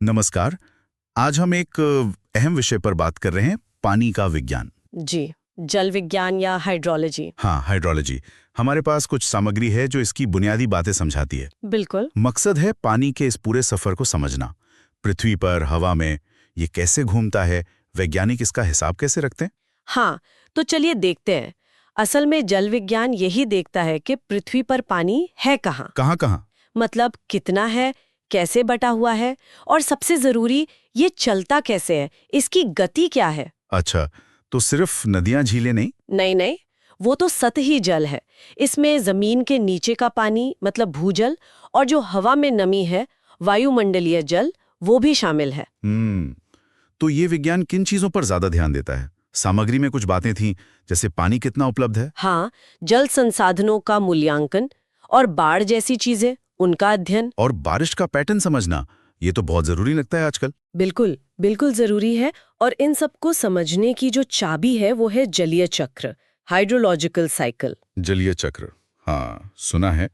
नमस्कार। आज हम एक अहम विषय पर बात कर रहे हैं, पानी का विज्ञान। जी, जल विज्ञान या हाइड्रोलॉजी। हाँ, हाइड्रोलॉजी। हमारे पास कुछ सामग्री है जो इसकी बुनियादी बातें समझाती है। बिल्कुल। मकसद है पानी के इस पूरे सफर को समझना। पृथ्वी पर, हवा में ये कैसे घूमता है, वैज्ञानिक इसका हिसाब कैसे रखते हैं। हाँ, तो चलिए देखते हैं। असल में जल विज्ञान यही देखता है कि पृथ्वी पर पानी है कहाँ, कहाँ कहाँ। मतलब कितना है, कैसे बटा हुआ है, और सबसे जरूरी ये चलता कैसे है, इसकी गति क्या है। अच्छा, तो सिर्फ नदियां झीलें नहीं। नहीं नहीं, वो तो सतही जल है। इसमें जमीन के नीचे का पानी मतलब भूजल, और जो हवा में नमी है वायुमंडलीय जल, वो भी शामिल है। तो ये विज्ञान किन चीजों पर ज्यादा ध्यान देता है। सामग्री में कुछ बातें थीं, जैसे पानी कितना उपलब्ध है। हाँ, जल संसाधनों का मूल्यांकन और बाढ़ जैसी चीजें, उनका अध्ययन। और बारिश का पैटर्न समझना, ये तो बहुत जरूरी लगता है आजकल। बिल्कुल बिल्कुल जरूरी है। और इन सबको समझने की जो चाबी है वो है जलीय चक्र, हाइड्रोलॉजिकल साइकिल। जलीय चक्र, हाँ सुना है।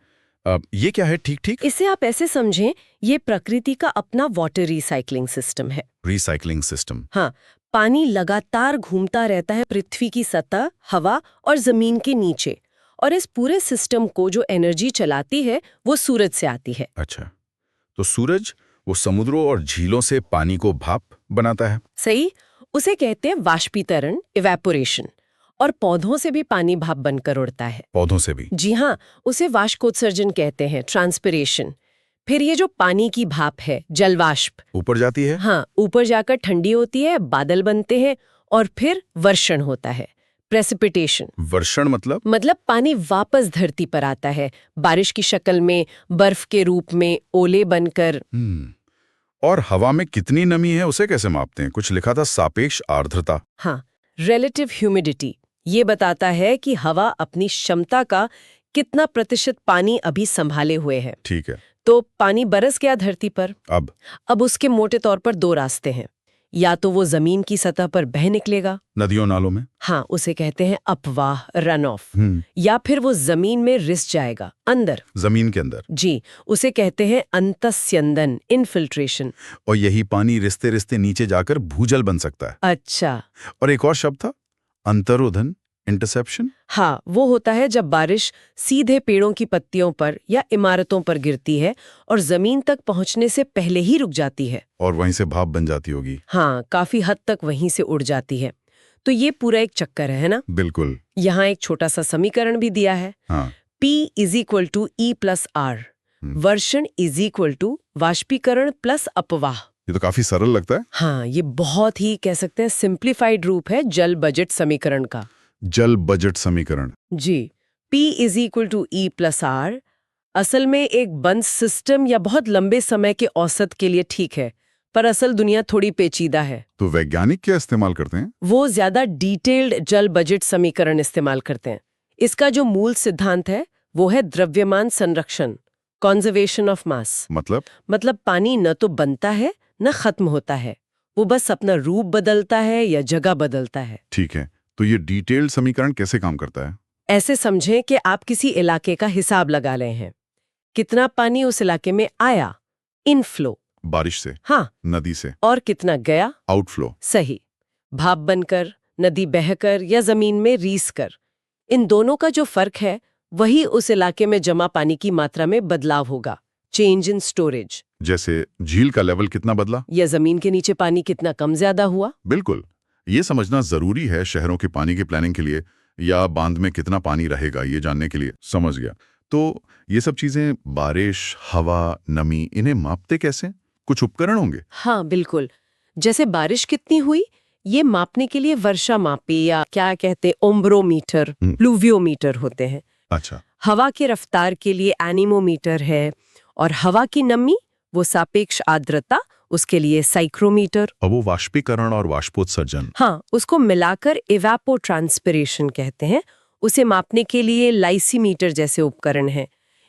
अब ये क्या है ठीक ठीक। इसे आप ऐसे समझें, ये प्रकृति का अपना वाटर रिसाइकलिंग सिस्टम है। Recycling system. हाँ, पानी लगातार घूमता रहता है पृथ्वी की सतह, हवा और जमीन के नीचे। और इस पूरे सिस्टम को जो एनर्जी चलाती है वो सूरज से आती है। अच्छा, तो सूरज वो समुद्रों और झीलों से पानी को भाप बनाता है। सही, उसे कहते हैं वाष्पीकरण, इवेपोरेशन। और पौधों से भी पानी भाप बनकर उड़ता है। पौधों से भी। जी हाँ, उसे वाष्पोत्सर्जन कहते हैं, ट्रांसपिरेशन। फिर ये जो पानी की भाप है, जलवाष्प, ऊपर जाती है। हाँ, ऊपर जाकर ठंडी होती है, बादल बनते हैं, और फिर वर्षण होता है, प्रेसिपिटेशन। वर्षण मतलब पानी वापस धरती पर आता है, बारिश की शक्ल में, बर्फ के रूप में, ओले बनकर। और हवा में कितनी नमी है उसे कैसे मापते हैं। कुछ लिखा था सापेक्ष आर्द्रता। हाँ, रिलेटिव ह्यूमिडिटी। ये बताता है कि हवा अपनी क्षमता का कितना प्रतिशत पानी अभी संभाले हुए है। ठीक है। तो पानी बरस गया धरती पर। अब उसके मोटे तौर पर दो रास्ते हैं। या तो वो जमीन की सतह पर बह निकलेगा, नदियों नालों में। हाँ, उसे कहते हैं अपवाह, रन ऑफ। या फिर वो जमीन में रिस जाएगा, अंदर, जमीन के अंदर। जी, उसे कहते हैं अंतस्यंदन, इन्फिल्ट्रेशन। और यही पानी रिश्ते रिश्ते नीचे जाकर भूजल बन सकता है। अच्छा। और एक और शब्द था, अंतरोधन, इंटरसेप्शन। हाँ, वो होता है जब बारिश सीधे पेड़ों की पत्तियों पर या इमारतों पर गिरती है और जमीन तक पहुंचने से पहले ही रुक जाती है। और वहीं से भाप बन जाती होगी। हाँ, काफी हद तक वहीं से उड़ जाती है। तो ये पूरा एक चक्कर है ना। बिल्कुल। यहाँ एक छोटा सा समीकरण भी दिया है। हाँ। P = E+R। वर्षण = वाष्पीकरण प्लस अपवाह। ये तो काफी सरल लगता है। हाँ, ये बहुत ही कह सकते हैं सिंप्लीफाइड रूप है जल बजट समीकरण का। जल बजट समीकरण। जी, P = E+R असल में एक बंद सिस्टम या बहुत लंबे समय के औसत के लिए ठीक है, पर असल दुनिया थोड़ी पेचीदा है। तो वैज्ञानिक क्या इस्तेमाल करते हैं। वो ज्यादा डिटेल्ड जल बजट समीकरण इस्तेमाल करते हैं। इसका जो मूल सिद्धांत है वो है द्रव्यमान संरक्षण, कंजर्वेशन ऑफ मास। मतलब पानी न तो बनता है न खत्म होता है, वो बस अपना रूप बदलता है या जगह बदलता है। ठीक है, तो ये डिटेल्ड समीकरण कैसे काम करता है। ऐसे समझें कि आप किसी इलाके का हिसाब लगा रहे हैं। कितना पानी उस इलाके में आया, इनफ्लो, बारिश से। हाँ, नदी से। और कितना गया, आउटफ्लो। सही, भाप बनकर, नदी बहकर या जमीन में रीस कर। इन दोनों का जो फर्क है वही उस इलाके में जमा पानी की मात्रा में बदलाव होगा, चेंज इन स्टोरेज। जैसे झील का लेवल कितना बदला, या जमीन के नीचे पानी कितना कम ज्यादा हुआ। बिल्कुल, ये समझना जरूरी है शहरों की पानी की प्लानिंग के लिए, या बांध में कितना पानी रहेगा ये जानने के लिए। समझ गया। तो ये सब चीजें, बारिश, हवा, नमी, इन्हें मापते कैसे। कुछ उपकरण होंगे। हाँ बिल्कुल, जैसे बारिश कितनी हुई ये मापने के लिए वर्षा मापी या क्या कहते ओम्ब्रोमीटर, प्लूवियोमीटर होते हैं। अच्छा। हवा की रफ्तार के लिए एनीमोमीटर है, और हवा की नमी, वो सापेक्ष आर्द्रता, उसके लिए साइक्रोमीटर। और वो वाष्पीकरण और वाष्पोत्सर्जन। हाँ, उसको मिलाकर इवेपोट्रांसपिरेशन कहते हैं। उसे मापने के लिए लाइसीमीटर जैसे उपकरण हैं।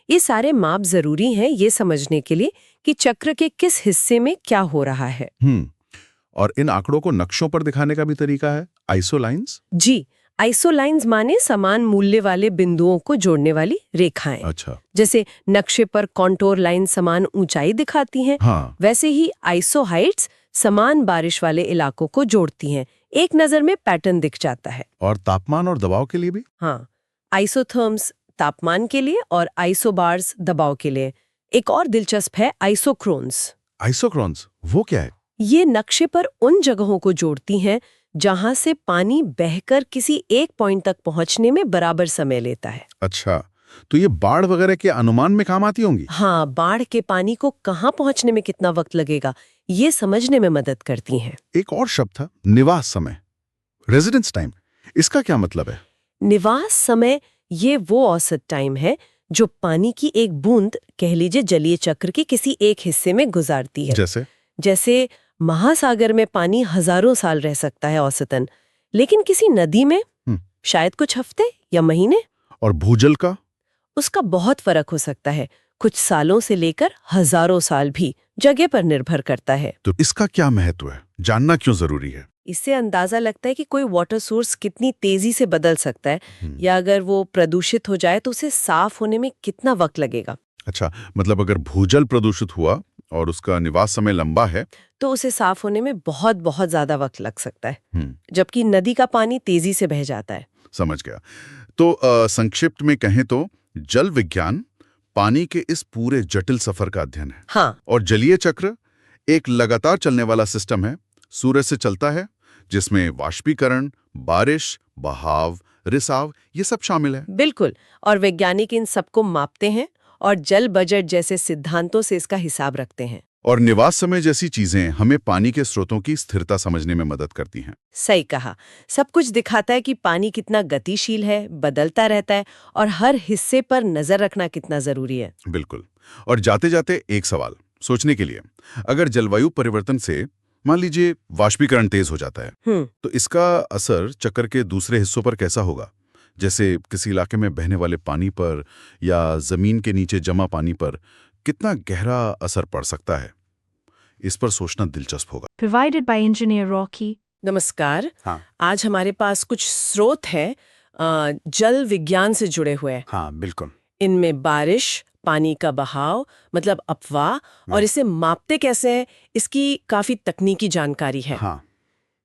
ये सारे माप जरूरी हैं ये समझने के लिए कि चक्र के किस हिस्से में क्या हो रहा है। और इन आंकड़ों को नक्शों पर दिखाने का भी तरीका है, आइसोलाइंस। जी, आइसोलाइंस माने समान मूल्य वाले बिंदुओं को जोड़ने वाली रेखाएं। अच्छा। जैसे नक्शे पर कॉन्टोर लाइन समान ऊंचाई दिखाती हैं, हाँ। वैसे ही आइसोहाइट्स समान बारिश वाले इलाकों को जोड़ती हैं। एक नजर में पैटर्न दिख जाता है। और तापमान और दबाव के लिए भी? हाँ, आइसोथर्म्स तापमान के लिए और आइसोबार्स दबाव के लिए। एक और दिलचस्प है आइसोक्रोन्स। आइसोक्रोन्स वो क्या है? ये नक्शे पर उन जगहों को जोड़ती हैं जहां से पानी बहकर किसी एक पॉइंट तक पहुंचने में बराबर समय लेता है। अच्छा, तो ये बाढ़ वगैरह के अनुमान में काम आती होंगी? हाँ, बाढ़ के पानी को कहाँ पहुंचने में कितना वक्त लगेगा, ये समझने में मदद करती हैं। एक और शब्द था, निवास समय, रेजिडेंस टाइम। इसका क्या मतलब है? निवास समय ये वो औसत टाइम है जो पानी की एक बूंद, कह लीजिए जलीय चक्र के किसी एक हिस्से में गुजारती है। जैसे महासागर में पानी हजारों साल रह सकता है औसतन, लेकिन किसी नदी में शायद कुछ हफ्ते या महीने। और भूजल का? उसका बहुत फर्क हो सकता है, कुछ सालों से लेकर हजारों साल भी, जगह पर निर्भर करता है। तो इसका क्या महत्व है, जानना क्यों जरूरी है? इससे अंदाजा लगता है कि कोई वाटर सोर्स कितनी तेजी से बदल सकता है, या अगर वो प्रदूषित हो जाए तो उसे साफ होने में कितना वक्त लगेगा। अच्छा, मतलब अगर भूजल प्रदूषित हुआ और उसका निवास समय लंबा है तो उसे साफ होने में बहुत बहुत ज्यादा वक्त लग सकता है, जबकि नदी का पानी तेजी से बह जाता है। समझ गया। तो संक्षिप्त में कहें तो जल विज्ञान पानी के इस पूरे जटिल सफर का अध्ययन है। हाँ। और जलीय चक्र एक लगातार चलने वाला सिस्टम है, सूर्य से चलता है, जिसमें वाष्पीकरण, बारिश, बहाव, रिसाव ये सब शामिल है। बिल्कुल, और वैज्ञानिक इन सबको मापते हैं और जल बजट जैसे सिद्धांतों से इसका हिसाब रखते हैं। और निवास समय जैसी चीजें हमें पानी के स्रोतों की स्थिरता समझने में मदद करती हैं। सही कहा, सब कुछ दिखाता है कि पानी कितना गतिशील है, बदलता रहता है, और हर हिस्से पर नजर रखना कितना जरूरी है। बिल्कुल। और जाते जाते एक सवाल सोचने के लिए, अगर जलवायु परिवर्तन से मान लीजिए वाष्पीकरण तेज हो जाता है, तो इसका असर चक्र के दूसरे हिस्सों पर कैसा होगा? जैसे किसी इलाके में बहने वाले पानी पर या जमीन के नीचे जमा पानी पर कितना गहरा असर पड़ सकता है? इस पर सोचना दिलचस्प होगा। Provided by Engineer Rocky. नमस्कार। हाँ। आज हमारे पास कुछ स्रोत हैं जल विज्ञान से जुड़े हुए। हाँ, बिल्कुल। इनमें बारिश, पानी का बहाव, मतलब अपवाह, और इसे मापते कैसे हैं, इसकी काफी तकनीकी जानकारी है। हाँ।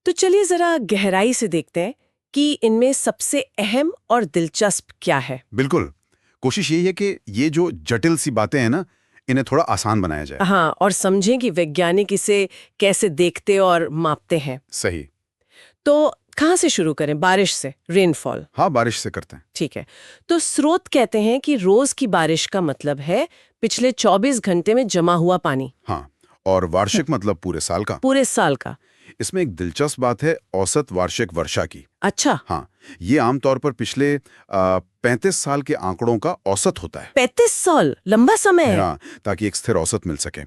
तो चलिए जरा गहराई से देखते हैं कि इनमें सबसे अहम और दिलचस्प क्या है। बिल्कुल, कोशिश यही है कि ये जो जटिल सी बातें हैं ना, इन्हें थोड़ा आसान बनाया जाए। हाँ, और समझें कि वैज्ञानिक इसे कैसे देखते और मापते हैं। सही। तो कहाँ से शुरू करें? बारिश से, रेनफॉल। हाँ, बारिश से करते हैं। ठीक है। तो स्रोत कहते हैं कि रोज की बारिश का मतलब है पिछले 24 घंटे में जमा हुआ पानी। हाँ, और वार्षिक मतलब पूरे साल का। पूरे साल का। इसमें एक दिलचस्प बात है औसत वार्षिक वर्षा की। अच्छा। हाँ, ये आमतौर पर पिछले 35 साल के आंकड़ों का औसत होता है। 35 साल लंबा समय है। हाँ, ताकि एक स्थिर औसत मिल सके।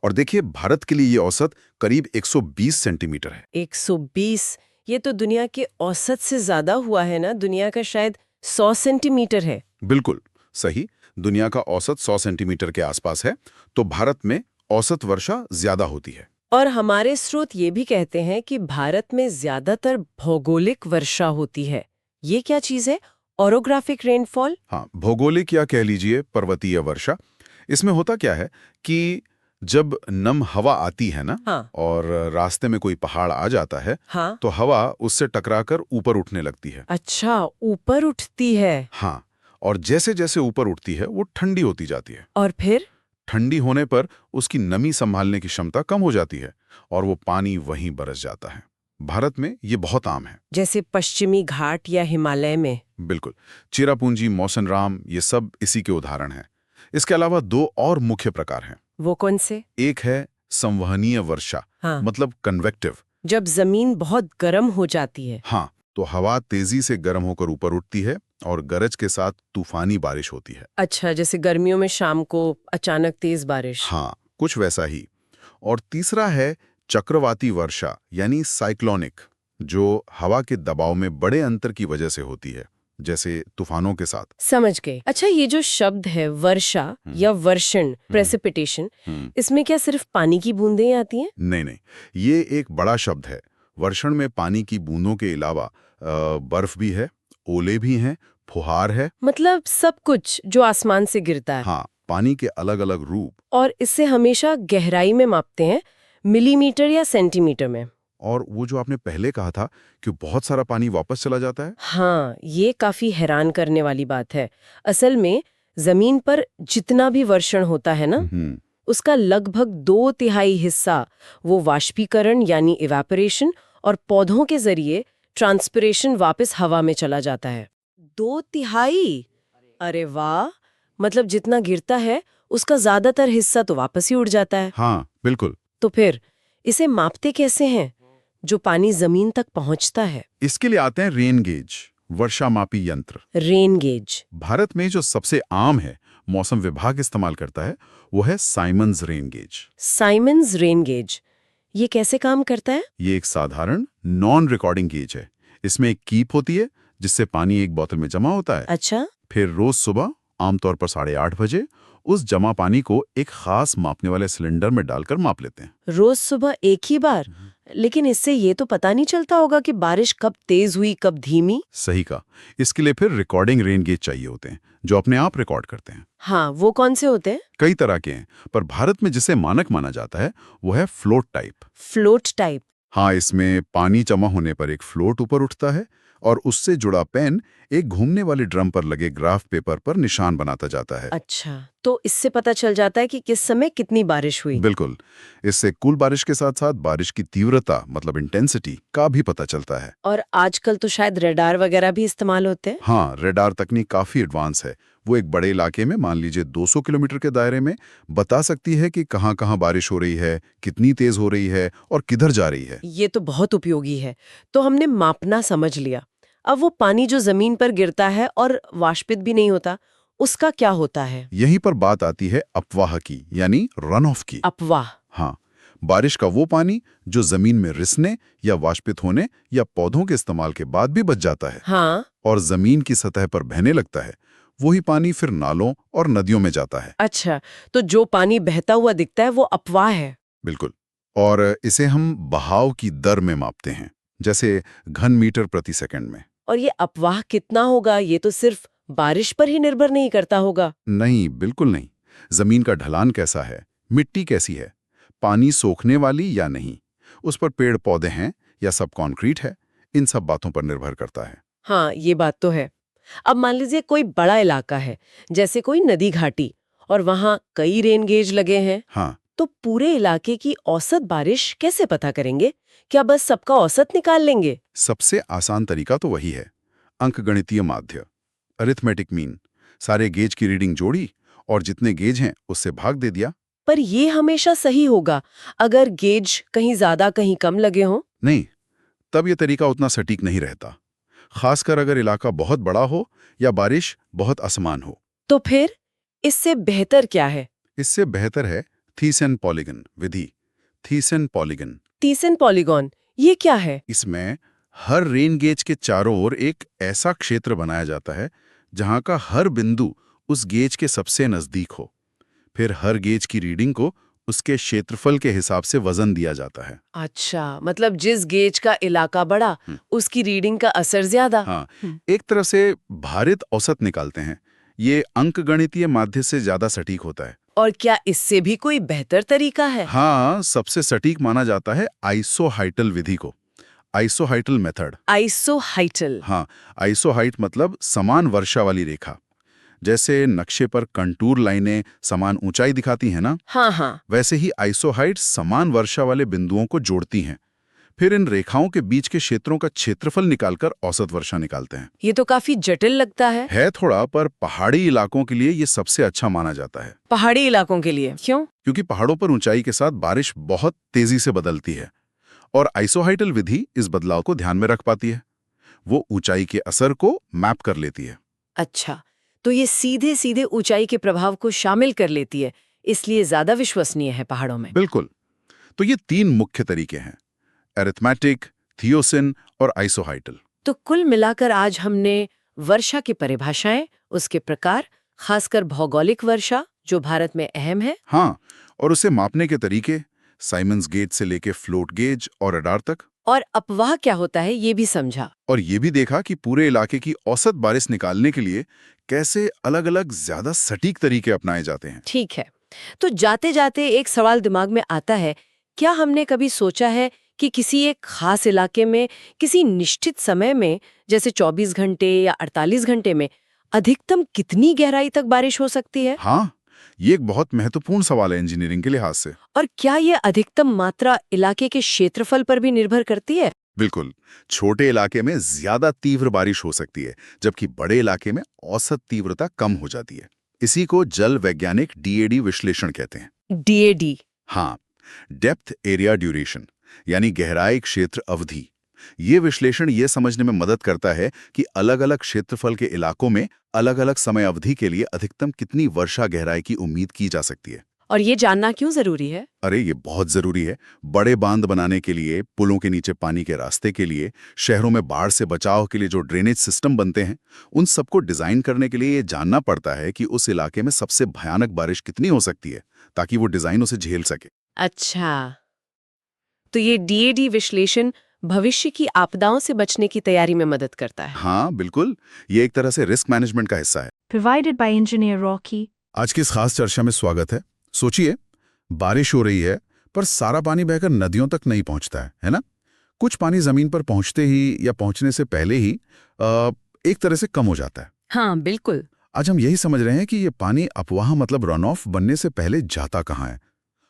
और देखिए, भारत के लिए ये औसत करीब 120 सेंटीमीटर है। 120, ये तो दुनिया के औसत से ज्यादा हुआ है ना? दुनिया का शायद 100 सेंटीमीटर है। बिल्कुल सही, दुनिया का औसत 100 सेंटीमीटर के आसपास है, तो भारत में औसत वर्षा ज्यादा होती है। और हमारे स्रोत ये भी कहते हैं कि भारत में ज्यादातर भौगोलिक वर्षा होती है। ये क्या चीज है? Orographic rainfall? हाँ, भौगोलिक या कह लीजिए पर्वतीय वर्षा। इसमें होता क्या है कि जब नम हवा आती है ना, हाँ। और रास्ते में कोई पहाड़ आ जाता है, हाँ। तो हवा उससे टकराकर ऊपर उठने लगती है। अच्छा, ऊपर उठती है। हाँ, और जैसे जैसे ऊपर उठती है वो ठंडी होती जाती है। और फिर ठंडी होने पर उसकी नमी संभालने की क्षमता कम हो जाती है और वो पानी वहीं बरस जाता है। भारत में ये बहुत आम है। जैसे पश्चिमी घाट या हिमालय में। बिल्कुल, चिरापुंजी, मौसनराम ये सब इसी के उदाहरण हैं। इसके अलावा दो और मुख्य प्रकार हैं। वो कौन से? एक है संवहनीय वर्षा। हाँ। मतलब कन्वेक्टिव। जब जमीन बहुत गर्म हो जाती है। हाँ, तो हवा तेजी से गर्म होकर ऊपर उठती है और गरज के साथ तूफानी बारिश होती है। अच्छा, जैसे गर्मियों में शाम को अचानक तेज बारिश। हाँ, कुछ वैसा ही। और तीसरा है चक्रवाती वर्षा यानी साइक्लोनिक, जो हवा के दबाव में बड़े अंतर की वजह से होती है, जैसे तूफानों के साथ। समझ गए। अच्छा, ये जो शब्द है वर्षा या वर्षण, प्रेसिपिटेशन, इसमें क्या सिर्फ पानी की बूंदें आती हैं? नहीं, ये एक बड़ा शब्द है। वर्षण में पानी की बूंदों के अलावा बर्फ भी है, ओले भी हैं, फुहार है। मतलब सब कुछ जो आसमान से गिरता है। हाँ, पानी के अलग अलग रूप। और इससे हमेशा गहराई में मापते हैं, मिलीमीटर या सेंटीमीटर में। और वो जो आपने पहले कहा था कि बहुत सारा पानी वापस चला जाता है। हाँ, ये काफी हैरान करने वाली बात है। असल में जमीन पर जितना भी वर्षण होता है ना, उसका लगभग 2/3 हिस्सा वो वाष्पीकरण यानी इवेपोरेशन और पौधों के जरिए ट्रांसपिरेशन वापस हवा में चला जाता है। 2/3? अरे वाह! मतलब जितना गिरता है उसका ज्यादातर हिस्सा तो वापस ही उड़ जाता है। हाँ, बिल्कुल। तो फिर इसे मापते कैसे हैं जो पानी जमीन तक पहुंचता है? इसके लिए आते हैं रेन गेज, वर्षा मापी यंत्र। Rain gauge. भारत में जो सबसे आम है, मौसम विभाग इस्तेमाल करता है, वो है Simons rain gauge. Simons rain gauge, ये कैसे काम करता है? ये एक साधारण नॉन रिकॉर्डिंग गेज है। इसमें एक कीप होती है जिससे पानी एक बोतल में जमा होता है। अच्छा। फिर रोज सुबह आमतौर पर 8:30 बजे उस जमा पानी को एक खास मापने वाले सिलेंडर में डालकर माप लेते हैं। रोज सुबह एक ही बार? लेकिन इससे ये तो पता नहीं चलता होगा कि बारिश कब तेज हुई कब धीमी। सही कहा। इसके लिए फिर रिकॉर्डिंग रेन गेज चाहिए होते हैं जो अपने आप रिकॉर्ड करते हैं। हाँ, वो कौन से होते हैं? कई तरह के हैं, पर भारत में जिसे मानक माना जाता है वो है फ्लोट टाइप। Float type? हाँ, इसमें पानी जमा होने पर एक फ्लोट ऊपर उठता है और उससे जुड़ा पेन एक घूमने वाले ड्रम पर लगे ग्राफ पेपर पर निशान बनाता जाता है। अच्छा, तो इससे पता चल जाता है कि किस समय कितनी बारिश हुई। बिल्कुल। इससे कुल बारिश के साथ साथ बारिश की तीव्रता मतलब इंटेंसिटी का भी पता चलता है। और आजकल तो शायद रडार वगैरह भी इस्तेमाल होते हैं। हाँ, रेडार तकनीक काफी एडवांस है। वो एक बड़े इलाके में, मान लीजिए 200 किलोमीटर के दायरे में, बता सकती है कि कहाँ कहाँ बारिश हो रही है, कितनी तेज हो रही है और किधर जा रही है। ये तो बहुत उपयोगी है। तो हमने मापना समझ लिया। अब वो पानी जो जमीन पर गिरता है और वाष्पित भी नहीं होता, उसका क्या होता है? यहीं पर बात आती है अपवाह की, यानी रन ऑफ की। अपवाह? हाँ, बारिश का वो पानी जो जमीन में रिसने या वाष्पित होने या पौधों के इस्तेमाल के बाद भी बच जाता है, हाँ। और जमीन की सतह पर बहने लगता है, वही पानी फिर नालों और नदियों में जाता है। अच्छा, तो जो पानी बहता हुआ दिखता है वो अपवाह है। बिल्कुल। और इसे हम बहाव की दर में मापते हैं, जैसे घन मीटर प्रति सेकंड में। और ये अपवाह कितना होगा, ये तो सिर्फ बारिश पर ही निर्भर नहीं करता होगा? नहीं, बिल्कुल नहीं। जमीन का ढलान कैसा है, मिट्टी कैसी है, पानी सोखने वाली या नहीं, उस पर पेड़ पौधे हैं या सब कंक्रीट है, इन सब बातों पर निर्भर करता है। हाँ, ये बात तो है। अब मान लीजिए कोई बड़ा इलाका है, जैसे कोई नदी घाटी, और वहाँ कई रेन गेज लगे हैं। हाँ, तो पूरे इलाके की औसत बारिश कैसे पता करेंगे? क्या बस सबका औसत निकाल लेंगे? सबसे आसान तरीका तो वही है, अंकगणितीय माध्य, अरिथमेटिक मीन। सारे गेज की रीडिंग जोड़ी और जितने गेज हैं उससे भाग दे दिया। पर ये हमेशा सही होगा अगर गेज कहीं ज्यादा कहीं कम लगे हों? नहीं, तब ये तरीका उतना सटीक नहीं रहता, खासकर अगर इलाका बहुत बड़ा हो या बारिश बहुत असमान हो। तो फिर इससे बेहतर क्या है? इससे बेहतर है थीसन पॉलीगन विधि। थीसन पॉलीगन। थीसन पॉलीगॉन, ये क्या है? इसमें हर रेन गेज के चारों ओर एक ऐसा क्षेत्र बनाया जाता है जहां का हर बिंदु उस गेज के सबसे नजदीक हो। फिर हर गेज की रीडिंग को उसके क्षेत्रफल के हिसाब से वजन दिया जाता है। अच्छा, मतलब जिस गेज का इलाका बड़ा, उसकी रीडिंग का असर ज्यादा। हाँ, एक तरह से भारित औसत निकालते हैं। ये अंकगणितीय माध्य से ज्यादा सटीक होता है। और क्या इससे भी कोई बेहतर तरीका है? हाँ, सबसे सटीक माना जाता है आइसोहाइटल विधि को। आइसोहाइटल मेथड। आइसोहाइटल? हाँ, आइसोहाइट मतलब समान वर्षा वाली रेखा। जैसे नक्शे पर कंटूर लाइनें समान ऊंचाई दिखाती हैं ना, हाँ हाँ। वैसे ही आइसोहाइट समान वर्षा वाले बिंदुओं को जोड़ती हैं। फिर इन रेखाओं के बीच के क्षेत्रों का क्षेत्रफल निकालकर औसत वर्षा निकालते हैं। ये तो काफी जटिल लगता है। थोड़ा, पर पहाड़ी इलाकों के लिए ये सबसे अच्छा माना जाता है। पहाड़ी इलाकों के लिए क्यों? क्योंकि पहाड़ों पर ऊंचाई के साथ बारिश बहुत तेजी से बदलती है और आइसोहाइटल विधि इस बदलाव को ध्यान में रख पाती है। वो ऊंचाई के असर को मैप कर लेती है। अच्छा, तो ये सीधे सीधे ऊंचाई के प्रभाव को शामिल कर लेती है, इसलिए ज्यादा विश्वसनीय है पहाड़ों में। बिल्कुल। तो ये 3 मुख्य तरीके हैं, अरिथमेटिक, थियोसिन और आइसोहाइटल। तो कुल मिलाकर आज हमने वर्षा की परिभाषाएं, उसके प्रकार, खासकर भौगोलिक वर्षा जो भारत में अहम है, हाँ, और उसे मापने के तरीके, साइमन्स गेज से लेके फ्लोट गेज और रडार तक, और अपवाह क्या होता है ये भी समझा। और ये भी देखा कि पूरे इलाके की औसत बारिश निकालने के लिए कैसे अलग-अलग ज्यादा सटीक तरीके अपनाए जाते हैं। ठीक है, तो जाते जाते एक सवाल दिमाग में आता है, क्या हमने कभी सोचा है कि किसी एक खास इलाके में किसी निश्चित समय में, जैसे 24 घंटे या 48 घंटे में, अधिकतम कितनी गहराई तक बारिश हो सकती है? हाँ, ये एक बहुत महत्वपूर्ण सवाल है इंजीनियरिंग के लिहाज से। और क्या ये अधिकतम मात्रा इलाके के क्षेत्रफल पर भी निर्भर करती है? बिल्कुल, छोटे इलाके में ज्यादा तीव्र बारिश हो सकती है, जबकि बड़े इलाके में औसत तीव्रता कम हो जाती है। इसी को जल वैज्ञानिक डीएडी विश्लेषण कहते हैं। डीएडी? हाँ, डेप्थ एरिया ड्यूरेशन, यानी गहराई क्षेत्र अवधि। ये विश्लेषण ये समझने में मदद करता है कि अलग-अलग क्षेत्रफल के इलाकों में अलग-अलग समय अवधि के लिए अधिकतम कितनी वर्षा गहराई की उम्मीद की जा सकती है। और ये जानना क्यों जरूरी है? अरे ये बहुत जरूरी है। बड़े बांध बनाने के लिए, पुलों के नीचे पानी के रास्ते के लिए, शहरों में बाढ़ से बचाव के लिए जो ड्रेनेज सिस्टम बनते हैं, उन सबको डिजाइन करने के लिए ये जानना पड़ता है कि उस इलाके में सबसे भयानक बारिश कितनी हो सकती है, ताकि वो डिजाइन उसे झेल सके। अच्छा, तो ये डीएडी विश्लेषण भविष्य की आपदाओं से बचने की तैयारी में मदद करता है। हाँ बिल्कुल, ये एक तरह से रिस्क मैनेजमेंट का हिस्सा है। Provided by Engineer Rocky. आज की इस खास चर्चा में स्वागत है। सोचिए, बारिश हो रही है पर सारा पानी बहकर नदियों तक नहीं पहुंचता है ना? कुछ पानी जमीन पर पहुंचते ही या पहुंचने से पहले ही एक तरह से कम हो जाता है। हाँ बिल्कुल। आज हम यही समझ रहे हैं कि ये पानी अपवाह मतलब रन ऑफ बनने से पहले जाता कहाँ है।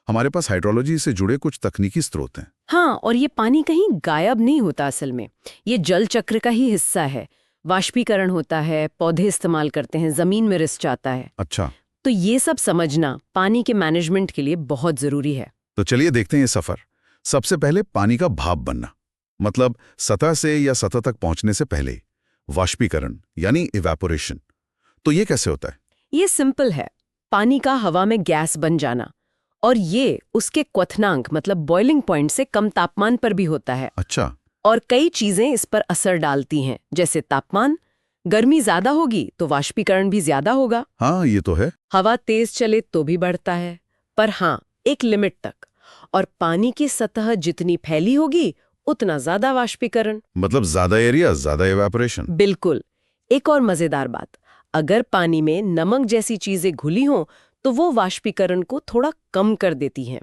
हमारे पास हाइड्रोलॉजी से जुड़े कुछ तकनीकी स्रोत हैं। हाँ, और ये पानी कहीं गायब नहीं होता असल में, ये जल चक्र का ही हिस्सा है। वाष्पीकरण होता है, पौधे इस्तेमाल करते हैं, जमीन में रिस जाता है। अच्छा, तो ये सब समझना पानी के मैनेजमेंट के लिए बहुत जरूरी है। तो चलिए देखते हैं ये सफर। सबसे पहले पानी का भाप बनना, मतलब सतह से या सतह तक पहुंचने से पहले वाष्पीकरण यानी इवेपोरेशन। तो ये कैसे होता है? ये सिंपल है, पानी का हवा में गैस बन जाना, और ये उसके क्वथनांक मतलब बॉइलिंग पॉइंट से कम तापमान पर भी होता है। अच्छा, और कई चीजें इस पर असर डालती हैं, जैसे तापमान। गर्मी ज्यादा होगी तो वाष्पीकरण भी ज्यादा होगा। हाँ ये तो है। हवा तेज चले तो भी बढ़ता है, पर हाँ एक लिमिट तक। और पानी की सतह जितनी फैली होगी उतना ज्यादा वाष्पीकरण। मतलब ज्यादा एरिया ज्यादा इवेपोरेशन। बिल्कुल। एक और मजेदार बात, अगर पानी में नमक जैसी चीजें घुली हों तो वो वाष्पीकरण को थोड़ा कम कर देती हैं।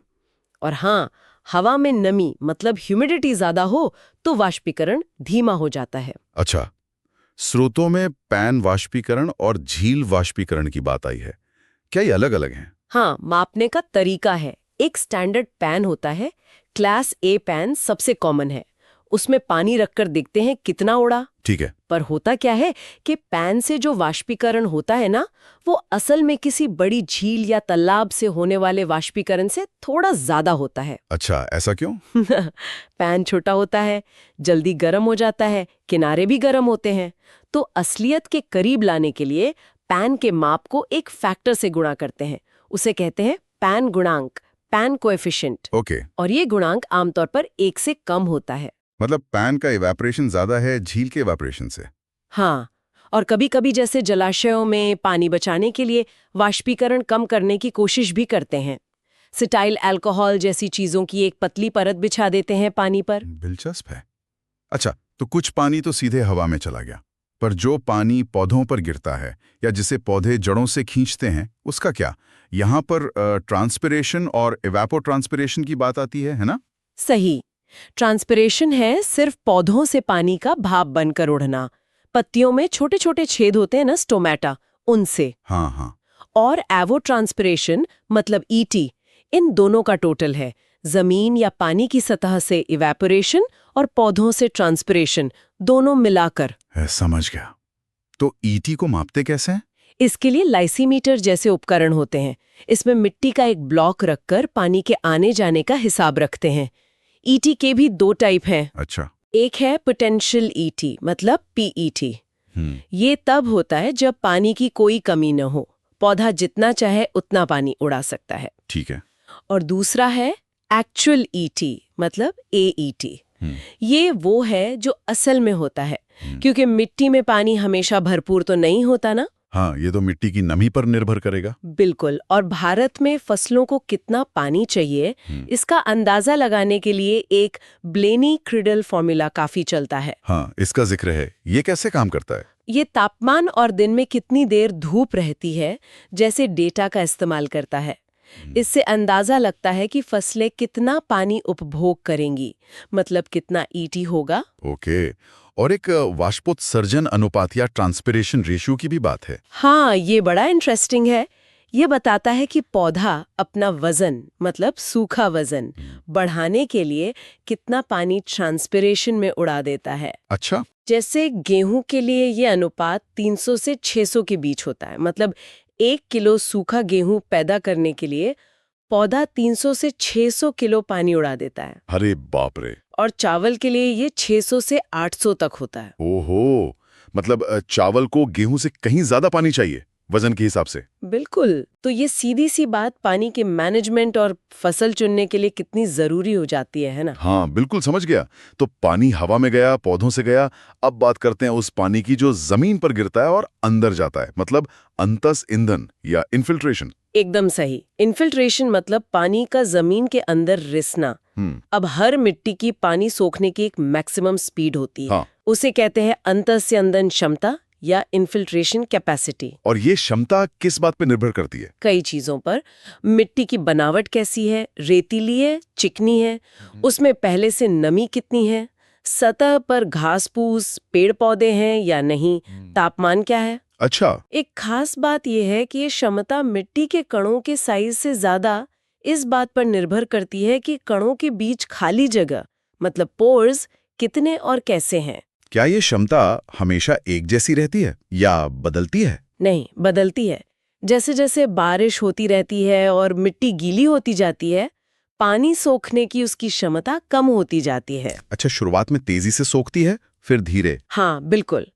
और हाँ, हवा में नमी मतलब ह्यूमिडिटी ज्यादा हो तो वाष्पीकरण धीमा हो जाता है। अच्छा, स्रोतों में पैन वाष्पीकरण और झील वाष्पीकरण की बात आई है। क्या ये अलग अलग हैं? हाँ, मापने का तरीका है। एक स्टैंडर्ड पैन होता है, क्लास ए पैन सबसे कॉमन है। उसमें पानी रखकर देखते हैं कितना उड़ा। ठीक है। पर होता क्या है कि पैन से जो वाष्पीकरण होता है ना, वो असल में किसी बड़ी झील या तालाब से होने वाले वाष्पीकरण से थोड़ा ज्यादा होता है। अच्छा, ऐसा क्यों? पैन छोटा होता है, जल्दी गर्म हो जाता है, किनारे भी गर्म होते हैं। तो असलियत के करीब लाने के लिए पैन के माप को एक फैक्टर से गुणा करते हैं। उसे कहते हैं पैन गुणांक, पैन कोएफिशिएंट। ओके। और ये गुणांक आमतौर पर 1 से कम होता है। मतलब पैन का इवेपोरेशन ज्यादा है झील के इवेपोरेशन से? हाँ, और कभी-कभी जैसे जलाशयों में पानी बचाने के लिए वाष्पीकरण कम करने की कोशिश भी करते हैं। सिटाइल अल्कोहल जैसी चीजों की एक पतली परत बिछा देते हैं पानी पर। दिलचस्प है। अच्छा, तो कुछ पानी तो सीधे हवा में चला गया, पर जो पानी पौधों पर गिरता है या जिसे पौधे जड़ों से खींचते हैं, उसका क्या? यहाँ पर ट्रांसपिरेशन और इवेपोट्रांसपिरेशन की बात आती है ना? सही। ट्रांसपिरेशन है सिर्फ पौधों से पानी का भाप बनकर उड़ना। पत्तियों में छोटे छोटे छेद होते हैं ना, स्टोमेटा, उनसे। हाँ हाँ। और एवोट्रांसपिरेशन मतलब ईटी, इन दोनों का टोटल है। जमीन या पानी की सतह से इवेपोरेशन और पौधों से ट्रांसपिरेशन, दोनों मिलाकर। समझ गया। तो ईटी को मापते कैसे हैं? इसके लिए लाइसीमीटर जैसे उपकरण होते हैं। इसमें मिट्टी का एक ब्लॉक रखकर पानी के आने जाने का हिसाब रखते हैं। ईटी के भी 2 टाइप हैं। अच्छा। एक है पोटेंशियल ईटी मतलब पीईटी। ये तब होता है जब पानी की कोई कमी न हो, पौधा जितना चाहे उतना पानी उड़ा सकता है। ठीक है। और दूसरा है एक्चुअल ईटी मतलब एईटी। ये वो है जो असल में होता है, क्योंकि मिट्टी में पानी हमेशा भरपूर तो नहीं होता ना, हाँ, ये तो मिट्टी की नमी पर निर्भर करेगा। बिल्कुल। और भारत में फसलों को कितना पानी चाहिए, इसका अंदाजा लगाने के लिए एक ब्लेनी क्रिडल फॉर्मूला काफी चलता है। हाँ, इसका जिक्र है। ये कैसे काम करता है? ये तापमान और दिन में कितनी देर धूप रहती है जैसे डेटा का इस्तेमाल करता है। इससे अंदाजा लगता है कि फसलें कितना पानी उपभोग करेंगी, मतलब कितना ईटी होगा। ओके। और एक वाष्पोत्सर्जन अनुपात या ट्रांसपिरेशन रेशियो की भी बात है। हाँ, ये बड़ा इंटरेस्टिंग है। ये बताता है कि पौधा अपना वजन, मतलब सूखा वजन, बढ़ाने के लिए कितना पानी ट्रांसपिरेशन में उड़ा देता है। अच्छा। जैसे गेहूं के लिए ये अनुपात 300 से 600 के बीच होता है। मतलब 1 किलो सूखा गेहूं पैदा करने के लिए पौधा 300 से 600 किलो पानी उड़ा देता है। अरे बाप रे। और चावल के लिए ये 600 से 800 तक होता है। ओहो, मतलब चावल को गेहूं से कहीं ज्यादा पानी चाहिए वजन के हिसाब से। बिल्कुल। तो ये सीधी सी बात पानी के मैनेजमेंट और फसल चुनने के लिए कितनी जरूरी हो जाती है ना? हाँ, बिल्कुल समझ गया। तो पानी हवा में गया, पौधों से गया। अब बात करते हैं उस पानी की जो जमीन पर गिरता है और अंदर जाता है, मतलब अंतस ईंधन या इन्फिल्ट्रेशन। एकदम सही। इन्फिल्ट्रेशन मतलब पानी का जमीन के अंदर रिसना। अब हर मिट्टी की पानी सोखने की एक मैक्सिमम स्पीड होती है। हाँ। उसे कहते हैं अंतस्य अंदन क्षमता या इन्फिल्ट्रेशन कैपेसिटी। और ये क्षमता किस बात पे निर्भर करती है? कई चीजों पर। मिट्टी की बनावट कैसी है, रेतीली है, चिकनी है, उसमें पहले से नमी कितनी है, सतह पर घास फूस पेड़ पौधे हैं या नहीं, तापमान क्या है। अच्छा। एक खास बात यह है कि ये क्षमता मिट्टी के कणों के साइज से ज्यादा इस बात पर निर्भर करती है कि कणों के बीच खाली जगह, मतलब पोर्स, कितने और कैसे हैं। क्या ये क्षमता हमेशा एक जैसी रहती है या बदलती है? नहीं, बदलती है। जैसे जैसे बारिश होती रहती है और मिट्टी गीली होती जाती है, पानी सोखने की उसकी क्षमता कम होती जाती है। अच्छा, शुरुआत में तेजी से सोखती है, फिर धीरे। हाँ, बिल्कुल।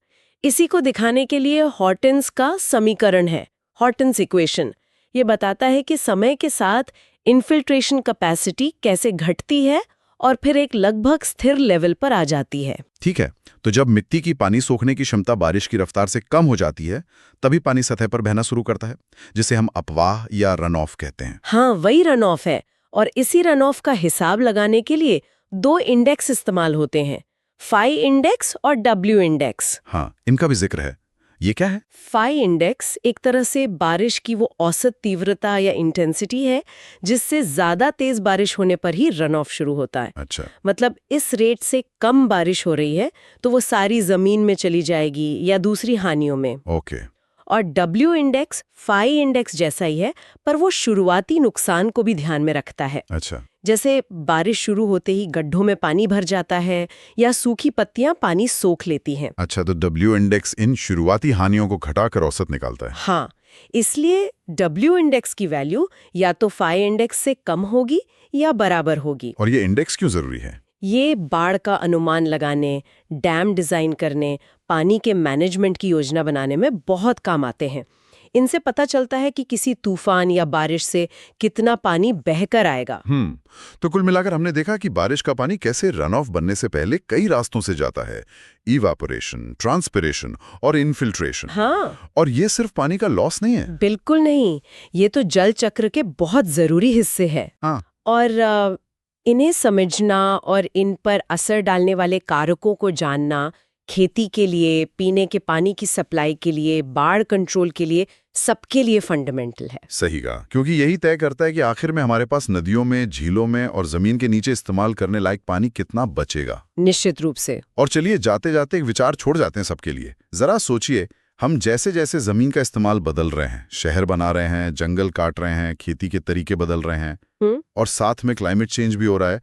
इसी को दिखाने के लिए हॉटन्स का समीकरण है, हॉटन्स इक्वेशन। ये बताता है कि समय के साथ इन्फिल्ट्रेशन कैपेसिटी कैसे घटती है और फिर एक लगभग स्थिर लेवल पर आ जाती है। ठीक है, तो जब मिट्टी की पानी सोखने की क्षमता बारिश की रफ्तार से कम हो जाती है, तभी पानी सतह पर बहना शुरू करता है, जिसे हम अपवाह या रन ऑफ कहते हैं। हाँ, वही रन ऑफ है। और इसी रन ऑफ का हिसाब लगाने के लिए 2 इंडेक्स इस्तेमाल होते हैं, फाई इंडेक्स और डब्ल्यू इंडेक्स। हाँ, इनका भी जिक्र है। ये क्या है? फाई इंडेक्स एक तरह से बारिश की वो औसत तीव्रता या इंटेंसिटी है जिससे ज्यादा तेज बारिश होने पर ही रन ऑफ शुरू होता है। अच्छा। मतलब इस रेट से कम बारिश हो रही है तो वो सारी जमीन में चली जाएगी या दूसरी हानियों में। ओके। और डब्ल्यू इंडेक्स फाई इंडेक्स जैसा ही है, पर वो शुरुआती नुकसान को भी ध्यान में रखता है। अच्छा। जैसे बारिश शुरू होते ही गड्ढों में पानी भर जाता है या सूखी पत्तियां पानी सोख लेती हैं। अच्छा, तो डब्ल्यू इंडेक्स इन शुरुआती हानियों को घटाकर औसत निकालता है। हाँ, इसलिए डब्ल्यू इंडेक्स की वैल्यू या तो फाई इंडेक्स से कम होगी या बराबर होगी। और ये इंडेक्स क्यों जरूरी है? ये बाढ़ का अनुमान लगाने, डैम डिजाइन करने, पानी के मैनेजमेंट की योजना बनाने में बहुत काम आते हैं। इनसे पता चलता है कि किसी तूफान या बारिश से कितना पानी बहकर आएगा। तो कुल मिलाकर हमने देखा कि बारिश का पानी कैसे रन ऑफ बनने से पहले कई रास्तों से जाता है। इवापोरेशन, ट्रांसपिरेशन और इन्फिल्ट्रेशन। हाँ। और ये सिर्फ पानी का लॉस नहीं है। बिल्कुल नहीं, ये तो जल चक्र के बहुत जरूरी हिस्से हैं। हाँ। और इन्हें समझना और इन पर असर डालने वाले कारकों को जानना खेती के लिए, पीने के पानी की सप्लाई के लिए, बाढ़ कंट्रोल के लिए, सबके लिए फंडामेंटल है। सही कहा, क्योंकि यही तय करता है कि आखिर में हमारे पास नदियों में, झीलों में और जमीन के नीचे इस्तेमाल करने लायक पानी कितना बचेगा। निश्चित रूप से। और चलिए जाते जाते एक विचार छोड़ जाते हैं सबके लिए। जरा सोचिए, हम जैसे जैसे जमीन का इस्तेमाल बदल रहे हैं, शहर बना रहे हैं, जंगल काट रहे हैं, खेती के तरीके बदल रहे हैं और साथ में क्लाइमेट चेंज भी हो रहा है,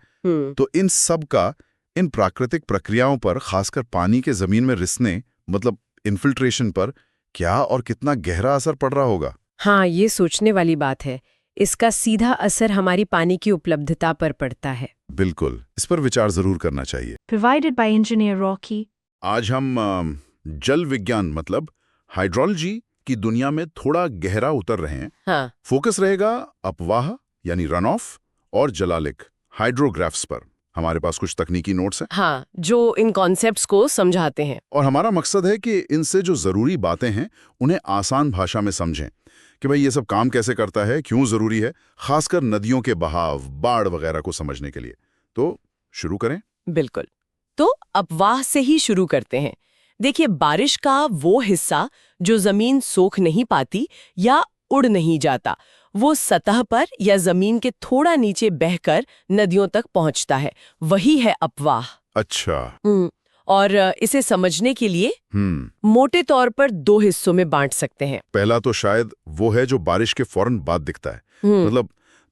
तो इन सब का इन प्राकृतिक प्रक्रियाओं पर, खासकर पानी के जमीन में रिसने मतलब इन्फिल्ट्रेशन पर क्या और कितना गहरा असर पड़ रहा होगा। हाँ, ये सोचने वाली बात है। इसका सीधा असर हमारी पानी की उपलब्धता पर पड़ता है। बिल्कुल, इस पर विचार जरूर करना चाहिए। Provided by Engineer Rocky. आज हम जल विज्ञान मतलब हाइड्रोलॉजी की दुनिया में थोड़ा गहरा उतर रहे हैं। हाँ। फोकस रहेगा अपवाह यानी रन ऑफ और जलालिक हाइड्रोग्राफ्स पर। हमारे पास कुछ तकनीकी नोट्स हैं हाँ, जो इन कॉन्सेप्ट्स को समझाते हैं। और हमारा मकसद है कि इनसे जो ज़रूरी बातें हैं उन्हें आसान भाषा में समझें कि भाई ये सब काम कैसे करता है, क्यों ज़रूरी है, खासकर नदियों के बहाव, बाढ़ वगैरह को समझने के लिए। तो शुरू करें। बिल्कुल। तो अपवाह से ही शुरू करते हैं। देखिए, बारिश का वो हिस्सा जो जमीन सोख नहीं पाती या उड़ नहीं जाता, वो सतह पर या जमीन के थोड़ा नीचे बहकर नदियों तक पहुंचता है, वही है अपवाह। अच्छा। और इसे समझने के लिए मोटे तौर पर दो हिस्सों में बांट सकते हैं। पहला तो शायद वो है जो बारिश के फौरन बाद दिखता है, मतलब